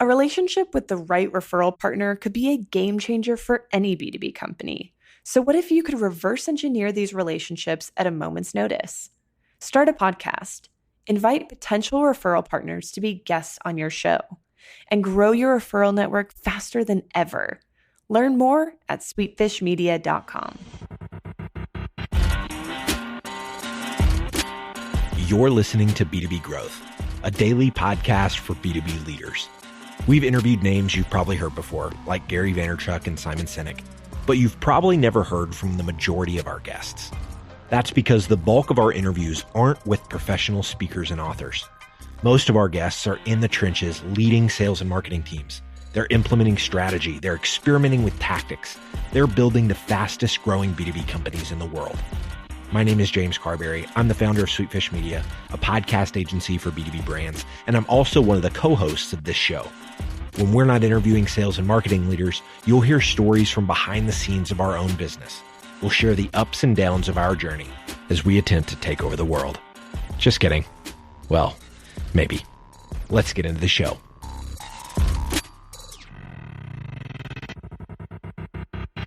A relationship with the right referral partner could be a game changer for any B2B company. So what if you could reverse engineer these relationships at a moment's notice? Start a podcast, invite potential referral partners to be guests on your show, and grow your referral network faster than ever. Learn more at sweetfishmedia.com. You're listening to B2B Growth, a daily podcast for B2B leaders. We've interviewed names you've probably heard before, like Gary Vaynerchuk and Simon Synack, but you've probably never heard from the majority of our guests. That's because the bulk of our interviews aren't with professional speakers and authors. Most of our guests are in the trenches leading sales and marketing teams. They're implementing strategy. They're experimenting with tactics. They're building the fastest growing B2B companies in the world. My name is James Carberry. I'm the founder of Sweetfish Media, a podcast agency for B2B brands, and I'm also one of the co-hosts of this show. When we're not interviewing sales and marketing leaders, you'll hear stories from behind the scenes of our own business. We'll share the ups and downs of our journey as we attempt to take over the world. Just kidding. Well, maybe. Let's get into the show.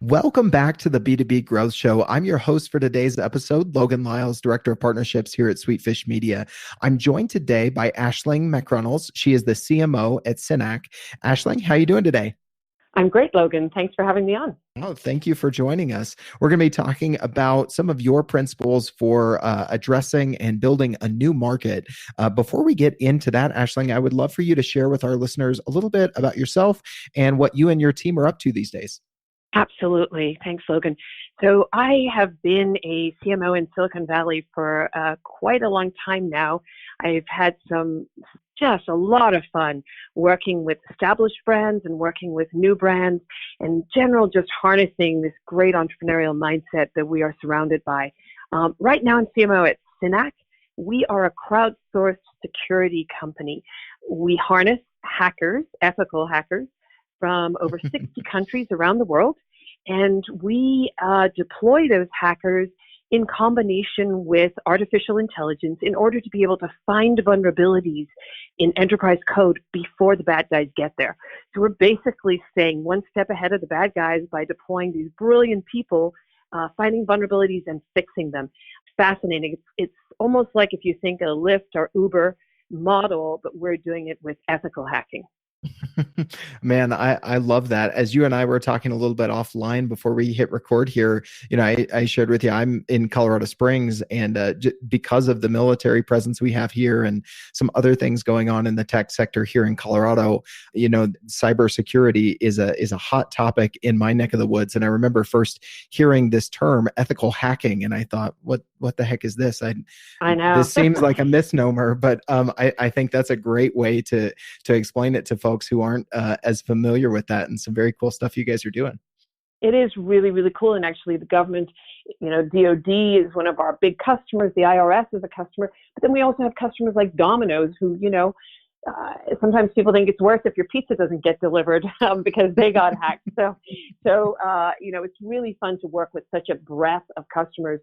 Welcome back to the B2B Growth Show. I'm your host for today's episode, Logan Lyles, Director of Partnerships here at Sweetfish Media. I'm joined today by Aisling MacRunnels. She is the CMO at Synack. Aisling, how are you doing today? I'm great, Logan. Thanks for having me on. Oh, thank you for joining us. We're going to be talking about some of your principles for addressing and building a new market. Before we get into that, Aisling, I would love for you to share with our listeners a little bit about yourself and what you and your team are up to these days. Absolutely. Thanks, Logan. So I have been a CMO in Silicon Valley for quite a long time now. I've had just a lot of fun working with established brands and working with new brands, and in general, just harnessing this great entrepreneurial mindset that we are surrounded by. Right now I'm CMO at Synack. We are a crowdsourced security company. We harness hackers, ethical hackers, from over 60 countries around the world. And we deploy those hackers in combination with artificial intelligence in order to be able to find vulnerabilities in enterprise code before the bad guys get there. So we're basically staying one step ahead of the bad guys by deploying these brilliant people, finding vulnerabilities and fixing them. Fascinating. It's almost like if you think a Lyft or Uber model, but we're doing it with ethical hacking. Man, I love that. As you and I were talking a little bit offline before we hit record here, I shared with you, I'm in Colorado Springs, and because of the military presence we have here and some other things going on in the tech sector here in Colorado, cybersecurity is a hot topic in my neck of the woods. And I remember first hearing this term, ethical hacking, and I thought, what the heck is this? I know. This seems like a misnomer, but I think that's a great way to explain it to folks who aren't as familiar with that, and some very cool stuff you guys are doing. It is really, really cool. And actually the government, DOD is one of our big customers. The IRS is a customer, but then we also have customers like Domino's who, sometimes people think it's worse if your pizza doesn't get delivered because they got hacked. So it's really fun to work with such a breadth of customers.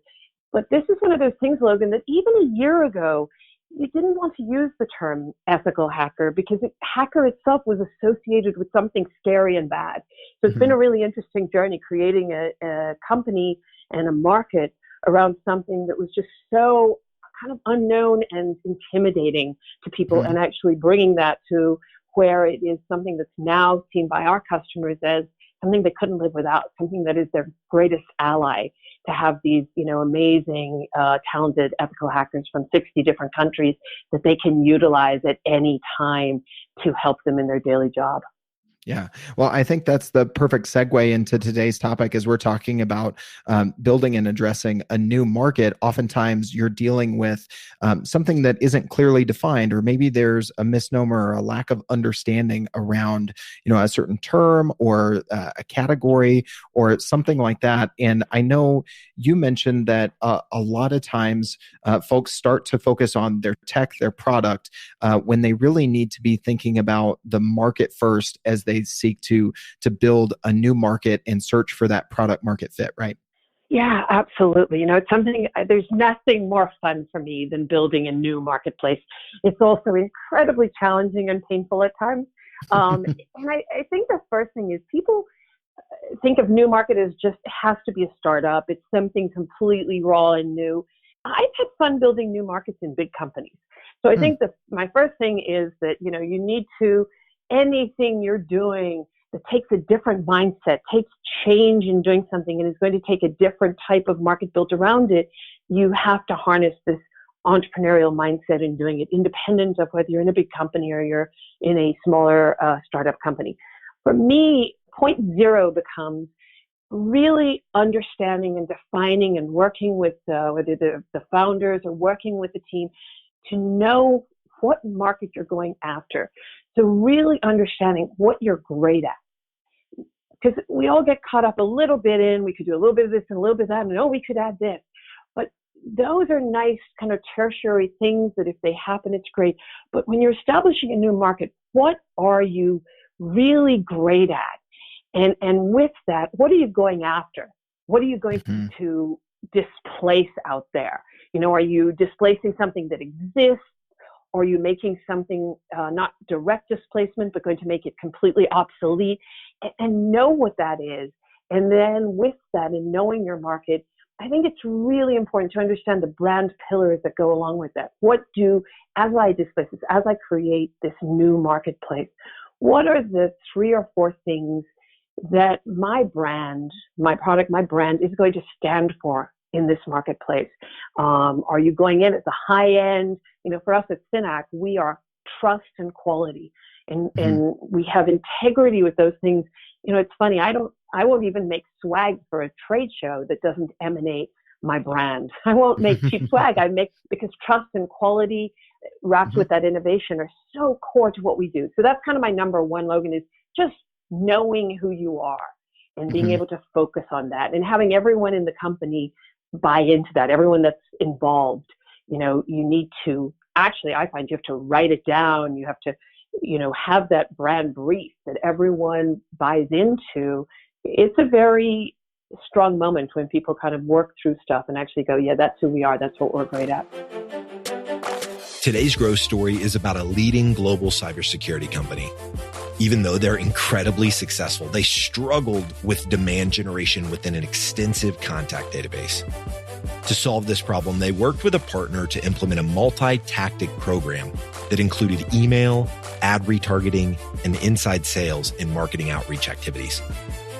But this is one of those things, Logan, that even a year ago, you didn't want to use the term ethical hacker because hacker itself was associated with something scary and bad. So it's been a really interesting journey creating a company and a market around something that was just so kind of unknown and intimidating to people, and actually bringing that to where it is something that's now seen by our customers as something they couldn't live without, something that is their greatest ally, to have these, amazing, talented ethical hackers from 60 different countries that they can utilize at any time to help them in their daily job. Yeah. Well, I think that's the perfect segue into today's topic as we're talking about building and addressing a new market. Oftentimes you're dealing with something that isn't clearly defined, or maybe there's a misnomer or a lack of understanding around, a certain term or a category or something like that. And I know you mentioned that a lot of times folks start to focus on their tech, their product, when they really need to be thinking about the market first as they seek to build a new market and search for that product market fit, right? Yeah, absolutely. It's something, there's nothing more fun for me than building a new marketplace. It's also incredibly challenging and painful at times, And I think the first thing is people think of new market as just has to be a startup. It's something completely raw and new. I've had fun building new markets in big companies. So I think that my first thing is that, you need to, anything you're doing that takes a different mindset, takes change in doing something, and is going to take a different type of market built around it, you have to harness this entrepreneurial mindset in doing it, independent of whether you're in a big company or you're in a smaller startup company. For me, point zero becomes really understanding and defining and working with whether the founders or working with the team to know what market you're going after. So really understanding what you're great at. Because we all get caught up a little bit in, we could do a little bit of this and a little bit of that, and we could add this. But those are nice kind of tertiary things that if they happen, it's great. But when you're establishing a new market, what are you really great at? And with that, what are you going after? What are you going to displace out there? Are you displacing something that exists? Or are you making something not direct displacement, but going to make it completely obsolete? And know what that is. And then with that, in knowing your market, I think it's really important to understand the brand pillars that go along with that. As I displace this, as I create this new marketplace, what are the 3 or 4 things that my brand, my product, my brand is going to stand for in this marketplace? Are you going in at the high end? For us at Synack, we are trust and quality, and we have integrity with those things. It's funny. I won't even make swag for a trade show that doesn't emanate my brand. I won't make cheap swag. Because trust and quality wrapped with that innovation are so core to what we do. So that's kind of my number one, Logan, is just knowing who you are and being able to focus on that, and having everyone in the company buy into that, everyone that's involved. You need to actually, I find you have to write it down. You have to, have that brand brief that everyone buys into. It's a very strong moment when people kind of work through stuff and actually go, yeah, that's who we are. That's what we're great at. Today's growth story is about a leading global cybersecurity company. Even though they're incredibly successful, they struggled with demand generation within an extensive contact database. To solve this problem, they worked with a partner to implement a multi-tactic program that included email, ad retargeting, and inside sales and marketing outreach activities.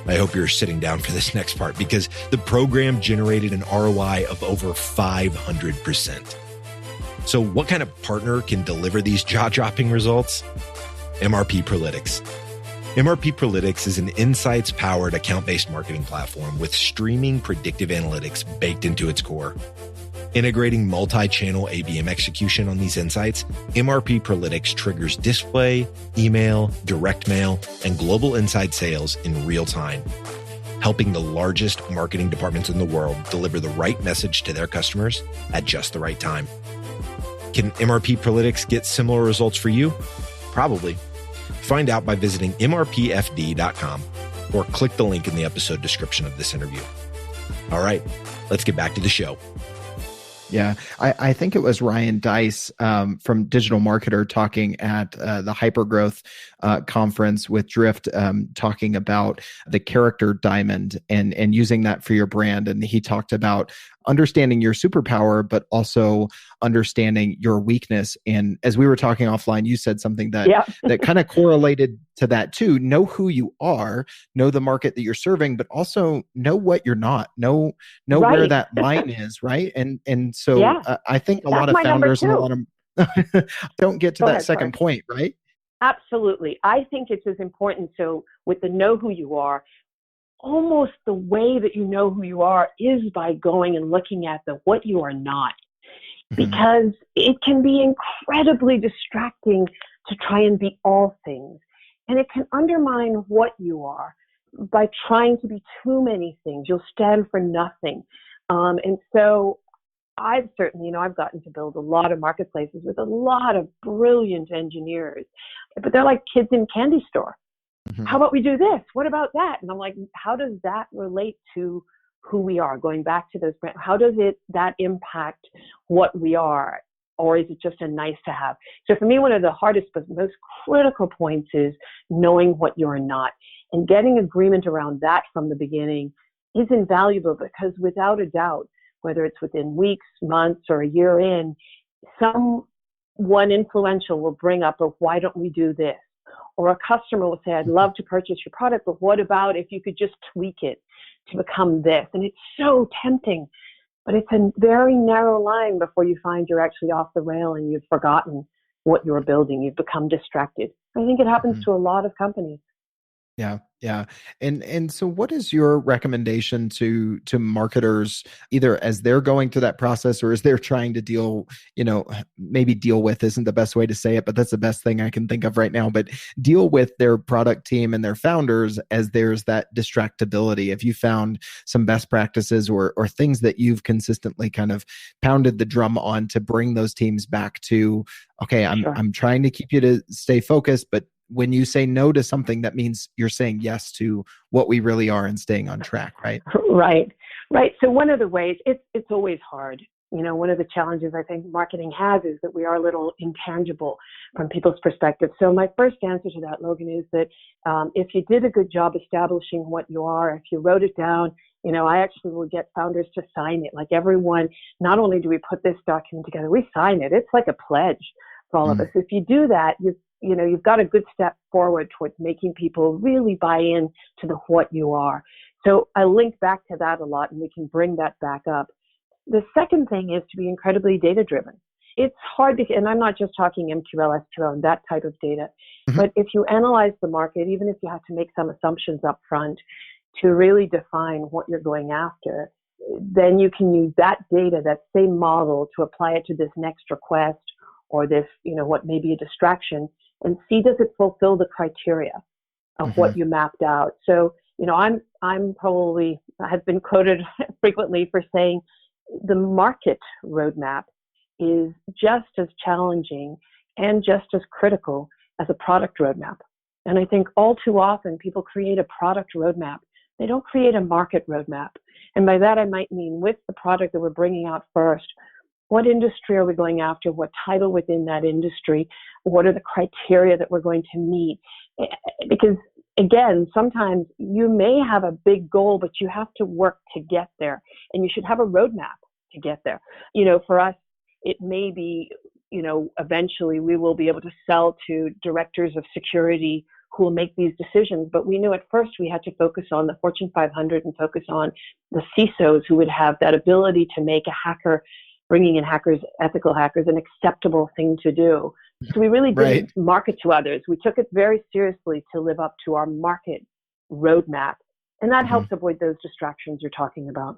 I hope you're sitting down for this next part because the program generated an ROI of over 500%. So what kind of partner can deliver these jaw-dropping results? MRP Prolitics. MRP Prolitics is an insights-powered account-based marketing platform with streaming predictive analytics baked into its core. Integrating multi-channel ABM execution on these insights, MRP Prolitics triggers display, email, direct mail, and global inside sales in real time, helping the largest marketing departments in the world deliver the right message to their customers at just the right time. Can MRP Prolitics get similar results for you? Probably. Find out by visiting mrpfd.com or click the link in the episode description of this interview. All right, let's get back to the show. Yeah, I think it was Ryan Deiss from Digital Marketer talking at the Hypergrowth conference with Drift, talking about the character diamond and using that for your brand. And he talked about understanding your superpower, but also understanding your weakness. And as we were talking offline, you said something that that kind of correlated to that too. Know who you are, know the market that you're serving, but also know what you're not. Know where that line is, right? And so I think a lot of founders and a lot of don't get to that second point, right? Absolutely. I think it's as important. So with the know who you are, almost the way that you know who you are is by going and looking at the what you are not, because it can be incredibly distracting to try and be all things. And it can undermine what you are by trying to be too many things. You'll stand for nothing. And so I've certainly, I've gotten to build a lot of marketplaces with a lot of brilliant engineers, but they're like kids in candy store. How about we do this? What about that? And I'm like, how does that relate to who we are? Going back to those brands, how does that impact what we are? or is it just a nice to have? So for me, one of the hardest but most critical points is knowing what you're not. And getting agreement around that from the beginning is invaluable, because without a doubt, whether it's within weeks, months, or a year in, someone influential will bring up, oh, why don't we do this? Or a customer will say, I'd love to purchase your product, but what about if you could just tweak it to become this? And it's so tempting, but it's a very narrow line before you find you're actually off the rail and you've forgotten what you're building. You've become distracted. I think it happens to a lot of companies. Yeah, yeah. And so what is your recommendation to marketers, either as they're going through that process or as they're trying to deal, maybe deal with isn't the best way to say it, but that's the best thing I can think of right now, but deal with their product team and their founders as there's that distractibility. If you found some best practices or things that you've consistently kind of pounded the drum on to bring those teams back to, okay, I'm trying to keep you to stay focused, but when you say no to something, that means you're saying yes to what we really are and staying on track, right? Right. So one of the ways, it's always hard. One of the challenges I think marketing has is that we are a little intangible from people's perspective. So my first answer to that, Logan, is that if you did a good job establishing what you are, if you wrote it down, I actually will get founders to sign it. Like everyone, not only do we put this document together, we sign it. It's like a pledge for all of us. If you do that, you've got a good step forward towards making people really buy in to the what you are. So I link back to that a lot, and we can bring that back up. The second thing is to be incredibly data-driven. It's hard, and I'm not just talking MQL, SQL, and that type of data, but if you analyze the market, even if you have to make some assumptions up front to really define what you're going after, then you can use that data, that same model, to apply it to this next request or this, what may be a distraction, and see, does it fulfill the criteria of what you mapped out? So, I'm probably, I have been quoted frequently for saying the market roadmap is just as challenging and just as critical as a product roadmap. And I think all too often people create a product roadmap. They don't create a market roadmap. And by that, I might mean with the product that we're bringing out first, what industry are we going after? What title within that industry? What are the criteria that we're going to meet? Because again, sometimes you may have a big goal, but you have to work to get there, and you should have a roadmap to get there. For us, it may be, eventually we will be able to sell to directors of security who will make these decisions. But we knew at first we had to focus on the Fortune 500 and focus on the CISOs who would have that ability to make a hacker, bringing in hackers, ethical hackers, an acceptable thing to do. So we really didn't market to others. We took it very seriously to live up to our market roadmap. And that helps avoid those distractions you're talking about.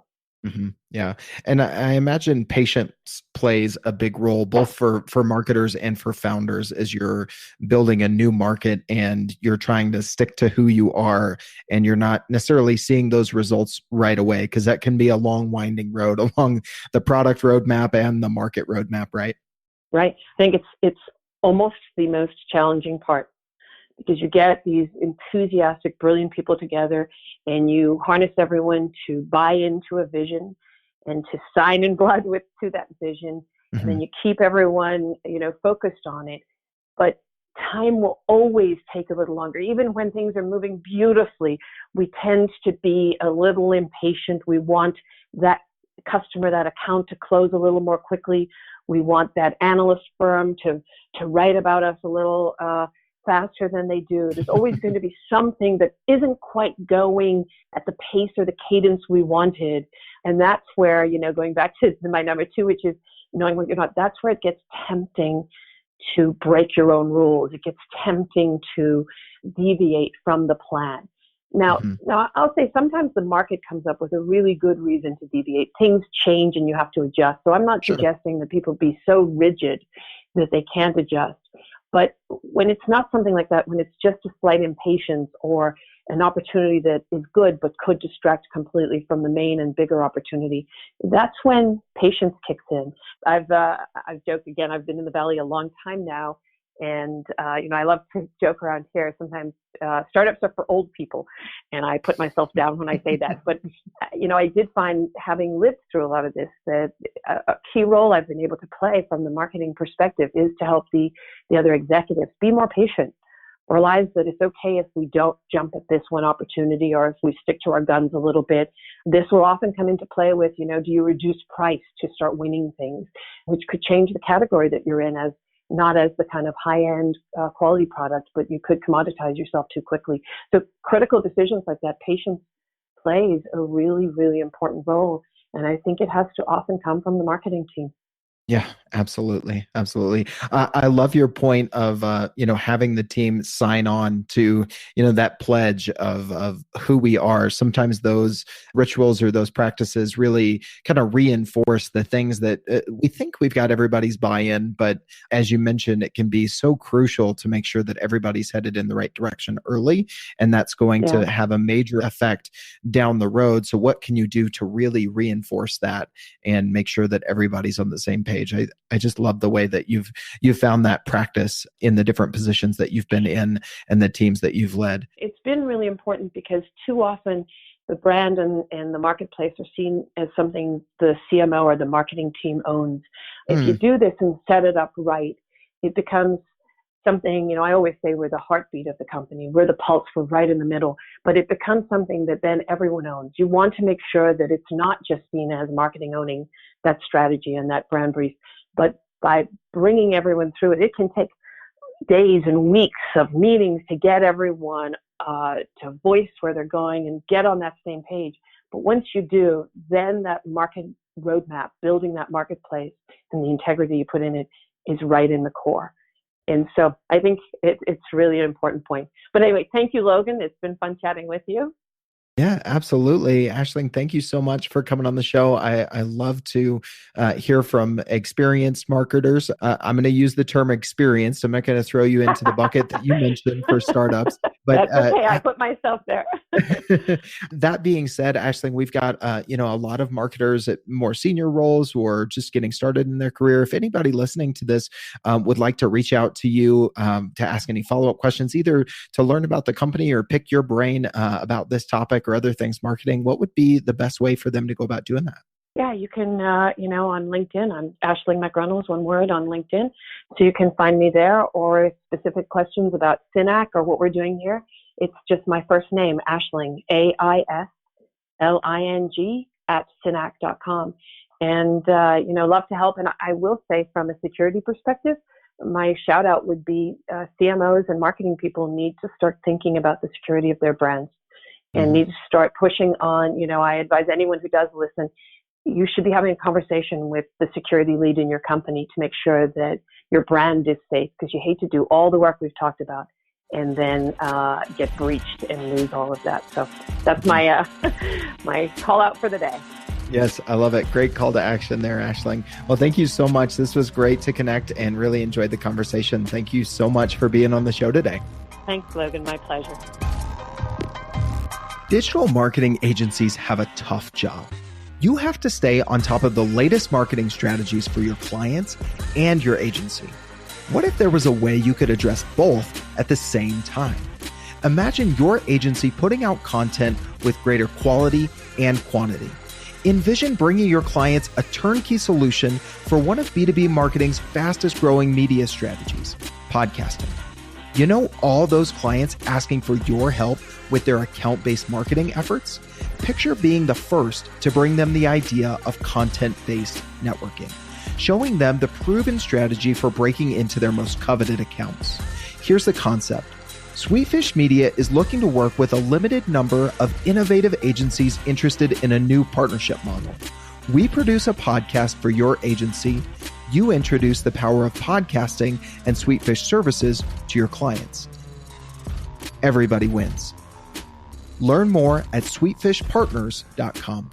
Yeah. And I imagine patience plays a big role, both for marketers and for founders, as you're building a new market and you're trying to stick to who you are, and you're not necessarily seeing those results right away, because that can be a long, winding road along the product roadmap and the market roadmap, right? Right. I think it's almost the most challenging part, because you get these enthusiastic, brilliant people together, and you harness everyone to buy into a vision and to sign in blood to that vision. And then you keep everyone, focused on it. But time will always take a little longer. Even when things are moving beautifully, we tend to be a little impatient. We want that customer, that account to close a little more quickly. We want that analyst firm to write about us a little faster than they do. There's always going to be something that isn't quite going at the pace or the cadence we wanted. And that's where, going back to my number 2, which is knowing what you're not, that's where it gets tempting to break your own rules. It gets tempting to deviate from the plan. Now, I'll say sometimes the market comes up with a really good reason to deviate. Things change and you have to adjust. So I'm not suggesting that people be so rigid that they can't adjust. But when it's not something like that, when it's just a slight impatience or an opportunity that is good but could distract completely from the main and bigger opportunity, that's when patience kicks in. I've joked again, I've been in the Valley a long time now, And, I love to joke around here. Sometimes startups are for old people, and I put myself down when I say that. But, I did find, having lived through a lot of this, that a key role I've been able to play from the marketing perspective is to help the other executives be more patient, realize that it's okay if we don't jump at this one opportunity, or if we stick to our guns a little bit. This will often come into play with, do you reduce price to start winning things, which could change the category that you're in, as not as the kind of high-end quality product, but you could commoditize yourself too quickly. So critical decisions like that, patience plays a really, really important role. And I think it has to often come from the marketing team. Yeah, absolutely. Absolutely. I love your point of, having the team sign on to, that pledge of who we are. Sometimes those rituals or those practices really kind of reinforce the things that we think we've got everybody's buy-in. But as you mentioned, it can be so crucial to make sure that everybody's headed in the right direction early. And that's going to have a major effect down the road. So what can you do to really reinforce that and make sure that everybody's on the same page? I just love the way that you've found that practice in the different positions that you've been in and the teams that you've led. It's been really important because too often the brand and the marketplace are seen as something the CMO or the marketing team owns. If you do this and set it up right, it becomes something, I always say we're the heartbeat of the company. We're the pulse, we're right in the middle, but it becomes something that then everyone owns. You want to make sure that it's not just seen as marketing owning that strategy and that brand brief, but by bringing everyone through it, it can take days and weeks of meetings to get everyone to voice where they're going and get on that same page. But once you do, then that market roadmap, building that marketplace and the integrity you put in it is right in the core. And so I think it's really an important point. But anyway, thank you, Logan. It's been fun chatting with you. Yeah, absolutely. Aisling, thank you so much for coming on the show. I love to hear from experienced marketers. I'm going to use the term experienced. I'm not going to throw you into the bucket that you mentioned for startups. But that's okay. I put myself there. That being said, Aisling, we've got a lot of marketers at more senior roles who are just getting started in their career. If anybody listening to this would like to reach out to you to ask any follow-up questions, either to learn about the company or pick your brain about this topic or other things marketing, what would be the best way for them to go about doing that? Yeah, you can, on LinkedIn. I'm Aisling MacRunnels, one word, on LinkedIn. So you can find me there, or specific questions about Synack or what we're doing here. It's just my first name, Aisling, AISLING @synack.com. And, love to help. And I will say, from a security perspective, my shout out would be CMOs and marketing people need to start thinking about the security of their brands and need to start pushing on, I advise anyone who does listen, you should be having a conversation with the security lead in your company to make sure that your brand is safe, because you hate to do all the work we've talked about and then get breached and lose all of that. So that's my my call out for the day. Yes, I love it. Great call to action there, Aisling. Well, thank you so much. This was great to connect and really enjoyed the conversation. Thank you so much for being on the show today. Thanks, Logan. My pleasure. Digital marketing agencies have a tough job. You have to stay on top of the latest marketing strategies for your clients and your agency. What if there was a way you could address both at the same time? Imagine your agency putting out content with greater quality and quantity. Envision bringing your clients a turnkey solution for one of B2B marketing's fastest growing media strategies, podcasting. All those clients asking for your help with their account-based marketing efforts? Picture being the first to bring them the idea of content-based networking, showing them the proven strategy for breaking into their most coveted accounts. Here's the concept. Sweetfish Media is looking to work with a limited number of innovative agencies interested in a new partnership model. We produce a podcast for your agency. You introduce the power of podcasting and Sweetfish services to your clients. Everybody wins. Learn more at sweetfishpartners.com.